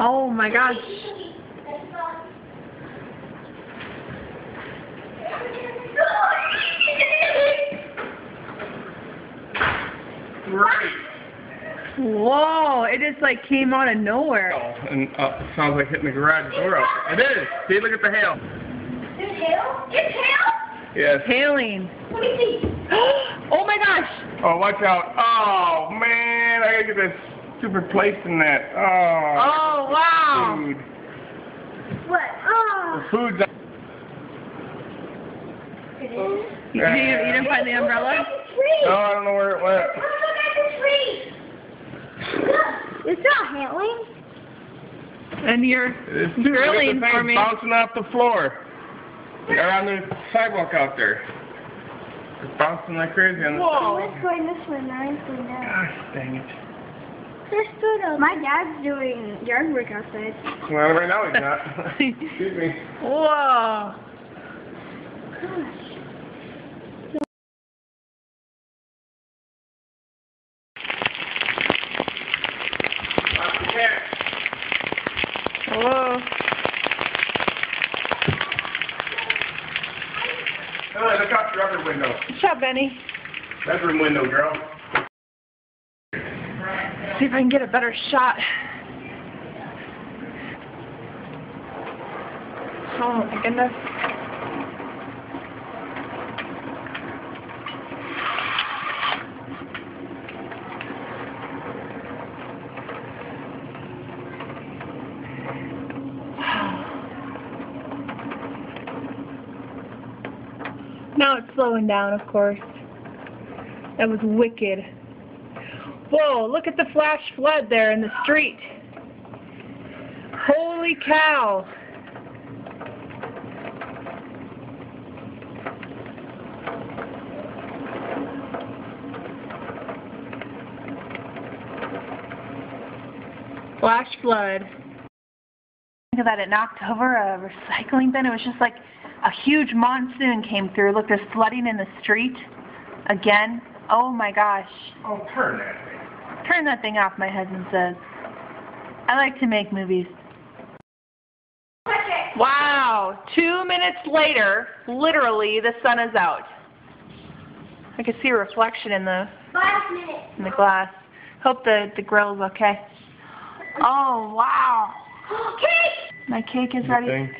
Oh my gosh. Right. Whoa, it just like came out of nowhere. And it sounds like hitting the garage door up. It is. See, look at the hail. There's hail? It's hail? Yes. Hailing. Let me see. Oh my gosh. Oh, watch out. Oh, man. I gotta get this stupid place in that. Oh, wow. Food. What? Oh. The food's It is? You didn't find the umbrella? Look at the tree. Oh, I don't know where it went. Look at the tree. Look. It's not hailing. And you're It's grilling the for me. bouncing off the floor. They're on the sidewalk out there. It's bouncing like crazy on the Whoa. It's going this way, mine's going down. Gosh, dang it. My dad's doing yard work outside. Well, right now he's not. Excuse me. Whoa. Hello. Oh, look out your other window. What's up, Benny? Bedroom window, girl. See if I can get a better shot. Oh my goodness. Now it's slowing down, of course. That was wicked. Whoa, look at the flash flood there in the street. Holy cow. Flash flood. Think that it knocked over a recycling bin. It was just like a huge monsoon came through. Look, there's flooding in the street again. Oh my gosh. Oh, turn that thing. Turn that thing off, my husband says. I like to make movies. Wow. 2 minutes later, literally, the sun is out. I can see a reflection in the 5 minutes. glass. Hope the grill is okay. Oh, wow. Cake! My cake is ready. Thing.